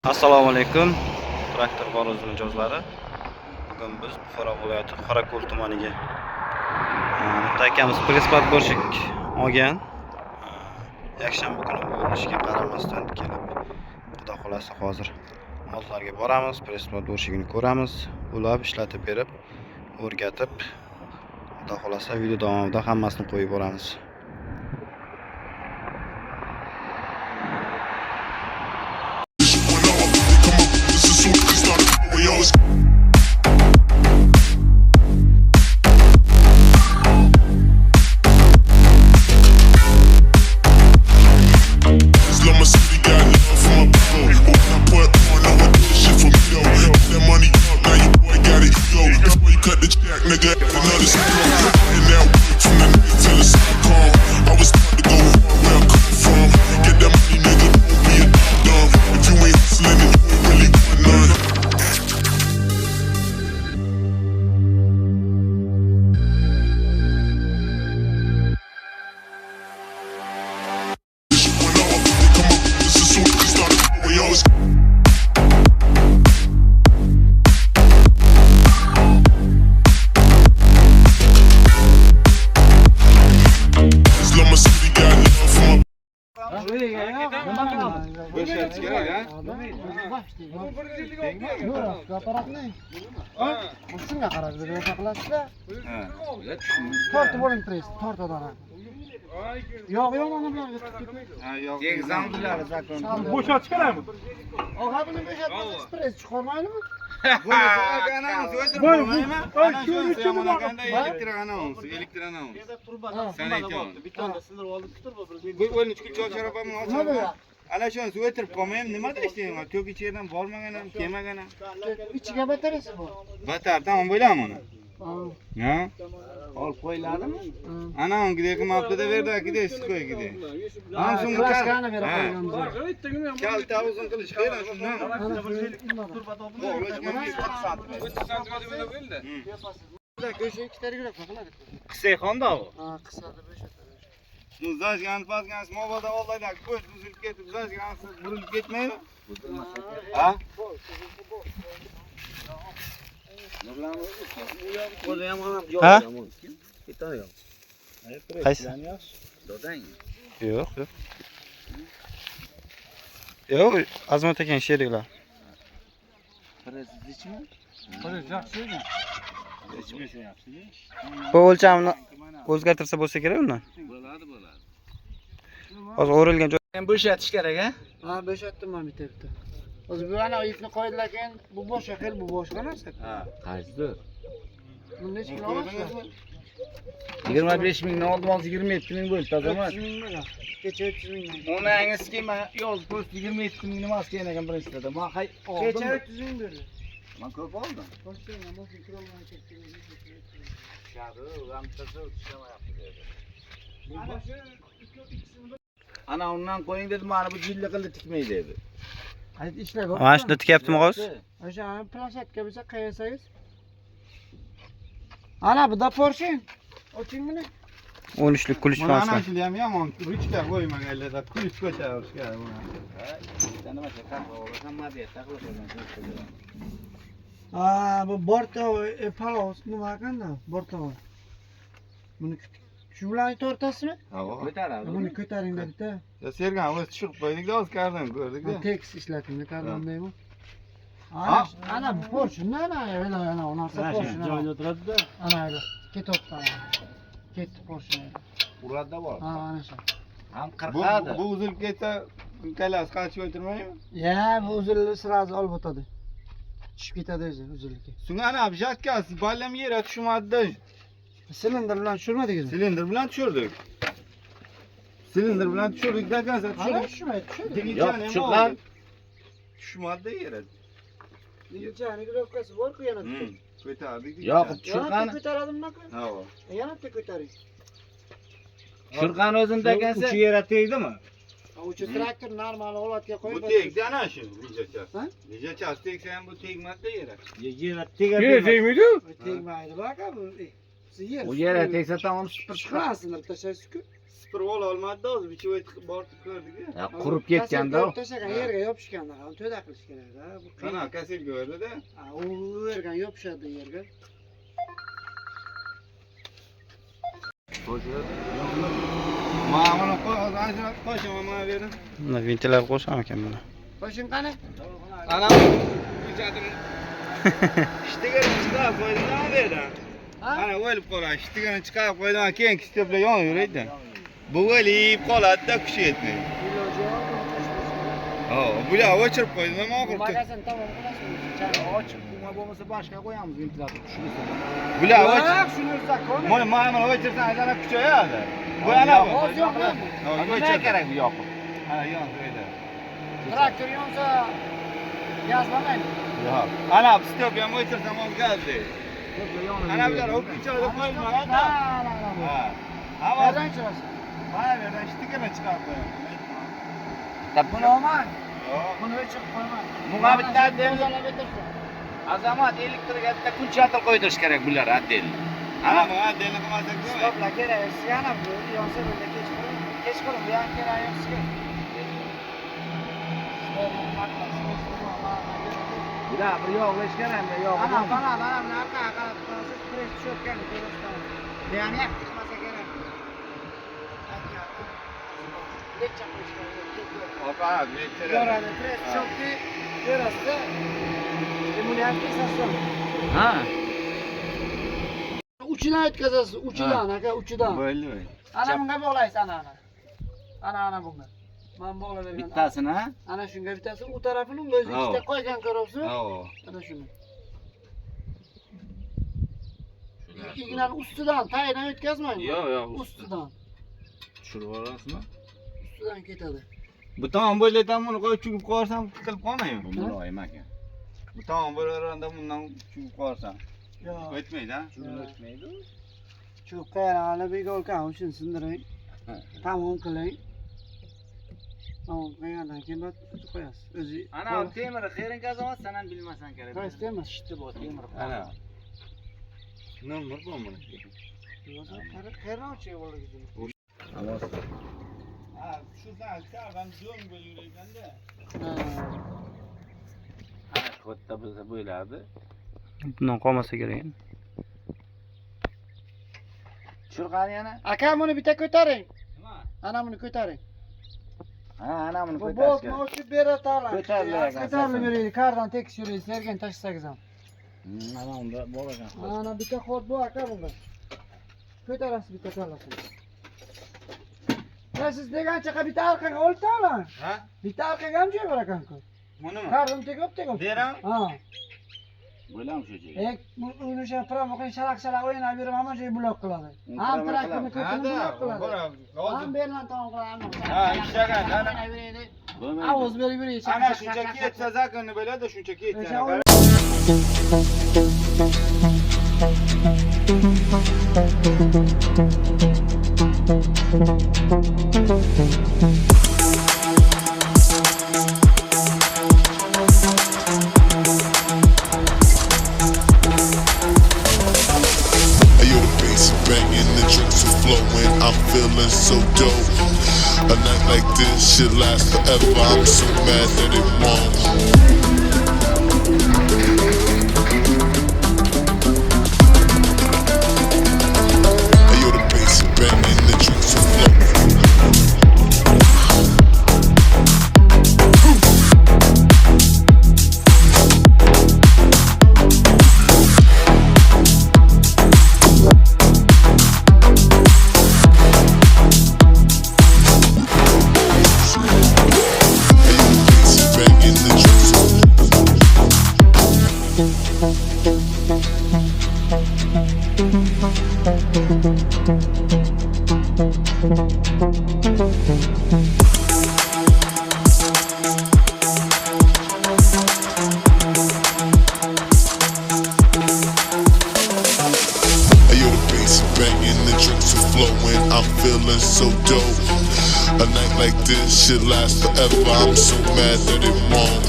Assalomu alaykum. Traktor G'oroz mijozlari. Bugun biz Buxoro viloyati Qorako'l tumaniga bitta akamiz press borshik olgan. Yakshanba kuni bo'lishiga qaramasdan kelib, xudo xolasa hozir mollarga boramiz, press borshigini ko'ramiz, ulab ishlatib berib, o'rgatib, xudo xolasa video davomida hammasini qo'yib boramiz. Shunga qarab o'sha qilasizlar. Tortib oling press, tortadan. Yo'q, mana bularga tutib. Egzamlar zakon. Bo'shatib keladimi? Og'a buni bo'shatmasiz press chiqarmaydimi? Ana shuni o'tirib qolmayman, nimada ishlayman? To'k icheridan bormagan ham, kelmagan ham. Ichiga batarasi bor. Batar, tamom bo'ladimi uni? Ha? Olib qo'yiladimi? Ana ungidek qilmabdi-da berdi, akide siz qo'ygide. Hamsini kraskani berib qo'yganmiz. Kalta uzun qilish kerak shundan. Go'sht ikkitariga qiladi. Qisayxonda u. Ha, qisadi bo'shatadi. Muzlashgan pastgan moboda oldida go'sht buzilib ketib, muzlashgan burilib ketmaymi? Ha? Ha? Qaysi? Yo'q, yo'q. Yo'q, Azmat ekan sheriklar. Bu o'lchamni o'zgartirsa bo'lsa kerak uni. Hozir o'rilgan joy Ham bo'shatish kerak, ha? Ha, bo'shatdim men bitta. O'zi bu ana ipni qo'ydilar keyin bu boshqa xil, bu boshqa narsa. Ha, qaysidir? Bunda hech kim olmasmi? 25 mingni oldim, hozir 27 ming bo'ldi, tozaman. 30 ming bo'ldi. Kecha 30 ming. Uni angizki men yozib qo'yib 27 ming nimasi keyin ekan birinchilarda. Men Kecha 30 ming berdi. Men ko'p oldim. Boshqa boshqa kirolmay ketdi. Ana undan qo'ying dedim, mana bu jilla qildi tikmaydi dedi. Ayt ishlaydi. mana shunda tikyaptimi g'oz? O'sha planshetka bo'lsa qayasangiz. Ana bu da Porsche. Oching buni. 13lik kulish Mana masala. shular ham yomon, ruchka qo'ymaganlarda kulish ko'tarishga buni. Ha, bu borto palos nima qanda? Borto. Buni shu bilan tortasizmi? Ha, ko'taradi. Buni ko'taringlar bitta. Ya Sergan o'z tushib qo'ydik-da, o'z kardan ko'rdik-da. Tekst ishlatinglar, karmandaymi? Ha. Ana bu Porsche, ana u narsa Porsche. joyda turadi-da. Ana edi. Ketibdi. Ketdi Porsche. Uradda bor. Ha, ana shu. Ham qirqadi. Bu uzilib ketsa, kalasi qachib o'tirmaymi? Ya, bu uzilni sirazi olib o'tadi. Tushib ketadi o'zi uzilga. Shunga ana objatkasi ballam yerga tushmadi-da. Silindr bilan tushirmadingiz? Silindr bilan tushirdik. Silindr bilan tushirdik-da, kansa Ana tushirdik. tushmaydi. Yo'q, tushirgan. Tushmadi yerga. Nigilchani girovkasi bor-ku yana. Ko'tardik. Yo'q, Tushirgan. Ko'taradimmi? Ha. Yana bitta ko'taring. Tushirgan o'zinda ekansa, uchi yerga tegdimi? Uchi traktor normal holatga Bu qo'yib. tegdi ana shu nejachasi. Ha? Nejachasi tegsa ham bu tegmadi-da yerga. Yerga tegmaydi. Tegmaydi baka bu. U yerga tegsa tamom Chiqmasin deb tashlaysiz-ku. supurib ololmadi-da, o'zi bichib borib ko'rdik. Qurib ketganda. Tashagan yerga yopishganda ham to'da qilish kerak-da. Bu Qana kaselga o'rdi-da. u yerga yopishadi yerga. Mana qo'y, qo'shaman mana bu yerda. Bunda ventilyar qo'sham ekan buni. Qo'shin qani? Ana ko'chadim. Ishtigani chiqarib qo'ydim bu yerdan. Ana o'lib qoladi. Ishtigani chiqarib qo'ydim, keyin steplar yonaveradi. Bu o'lib qoladi-da, kuchi yetmaydi. Iloji yo'q. Ha, bular o'chirib qo'ydim, nima qilib? Magazin tamom qilasizmi? Ochib, nima bo'lmasa boshqa qo'yamiz ventilator tushirsa. Bular Shuni zakon. mana o'chirsan, ana kuchayadi. Bu ana bu. Hozir yo'qmi? Nima kerak bu yoqib? Ana yonmaydi. Traktor yonsa gazlamaydi. Yo'q. Ana stop ham o'chirsam ham gazdi. Ana bular o'quvchilar qo'yilmaganda. Ha. Havo. Qayerdan chiqasiz? Mana bu yerdan ishtigani chiqarib qo'yaman. Buni olmang. Yo'q. Buni o'chirib qo'ymang. Bunga bitta Tozalab o'tirsin. azamat elektrga bitta kunchatil qo'ydirish kerak bular atdel. Ana bu adeni qilmasak bo'lmaydi. Stoplar kerak. Yana bu yonsa bunda kechqurun bu ham kerak emas sizga. Bular bir yog'lash kerak, bir yog'. Ana bunaqa qarab turasiz, press tushayotgan ko'rasiz. Bu ham yaxshimasa kerak. Necha qo'yish kerak? Opa, necha. Yoradi, press tushayotdi, ko'rasiz. Buni ham kesasiz. Ha. Uchidan yetkazasiz, uchidan aka, uchidan. Bo'ldi. Ana bunga bog'laysiz ana. Ana bunga. Men bog'lab bergan. Bittasini, ha? Ana shunga bittasi u tarafini unga o'zi ikkita qo'ygan ko'ryapsiz? Ha. Ana shuni. Ignaning ustidan, tagidan yetkazmang. Yo'q. Ustidan. Tushirib olasizmi? Ustidan ketadi. Bu tomon bo'ylaydan buni qo'yib chugib qo'yarsam qilib qolmaymi? Bu muloyim ekan. Bu tomon bo'ylaranda bundan chugib qo'yarsam Yo'q. o'tmaydi-a? O'tmaydi. Shu qayrani begolkan uchun sindiring. Tamom qiling. Tamom qilgandan keyin bitib qo'yasiz. O'zi Ana temiri qering azamat, sen ham bilmasan kerak. qaysi temir? Shitdi bu temir. Ana. Nomer bormi? Qayerdan o'chiy bo'ldi? Ha, shu shardan do'ng bo'lib yurganda. Ana katta bo'lsa bo'lardi. Bundan qolmasa kerak. Tushirqani yana? Aka buni bitta ko'taring. Nima? Ana buni ko'taring. Ha, ana buni Bu ko'tarish boltni kerak. ochib beratalar. Ko'tariladi. Ko'tarilib beraylik, kardan tekshiraylik, sergan tashlasangiz ham. Mana unda bo'lagan. Ana bitta xod bu aka bunda. Ko'tarasiz bitta kallasini. Ya siz degancha bitta orqaga oltalar. Ha? Bitta orqaga ham joy bor ekan-ku. Bunimi? Kardan tegib. Beram? Ha. Bo'lam shu joyga. Uni o'sha promoqin shalaq o'ynab berib hamma joy blok qiladi. Ham traktorni ko'tini blok qiladi. Ham berlan tamom qiladi. Ha, ishlagan, ana. Bo'lmaydi. Avuz berib beraylik. Ana shunchaki ketsa zakonni bo'ladi, shunchaki ketsa. Banging, the drinks are flowing, I'm feeling so dope. A night like this should last forever, I'm so mad that it won't. Hey, yo, the bass is banging, the drinks are flowing. I'm feeling so dope. A night like this should last forever, I'm so mad that it won't.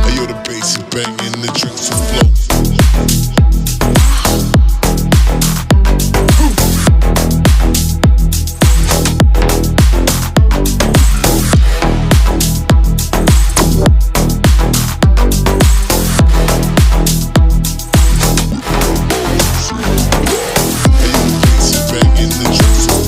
Hey, yo, the bass is banging, the drinks are flowing. trunks of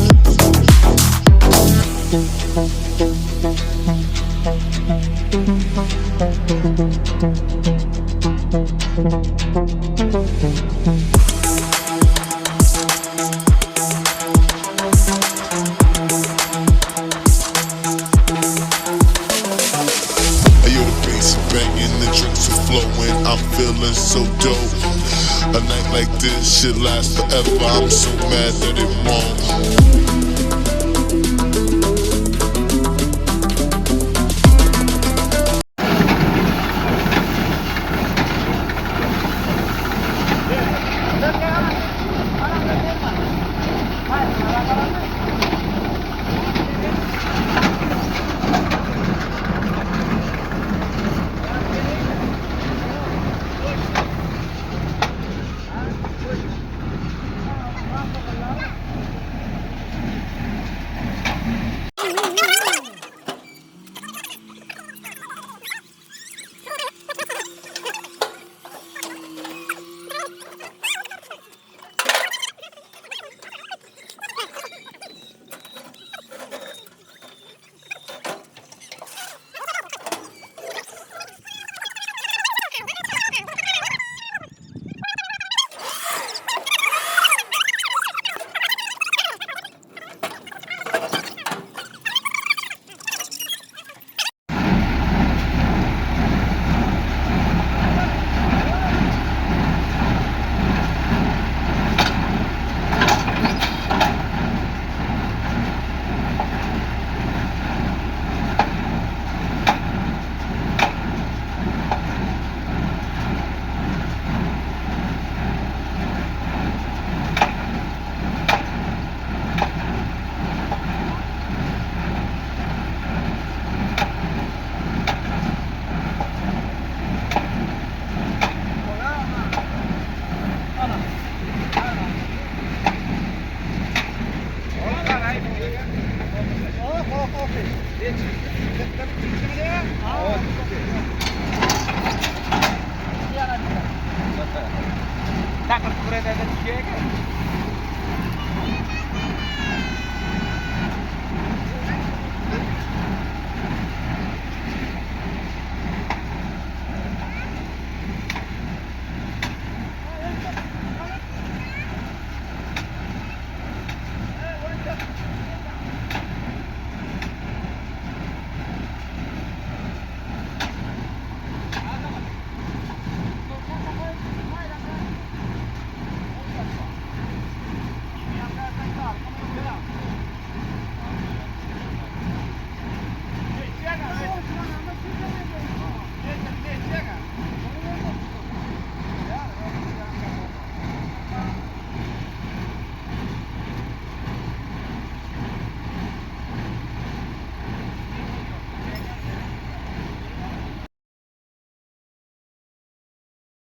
Ayo, the bass is banging, the drinks are flowing. I'm feeling so dope. A night like this should last forever. I'm so mad that it won't. Takır kurada da düşüyor ki.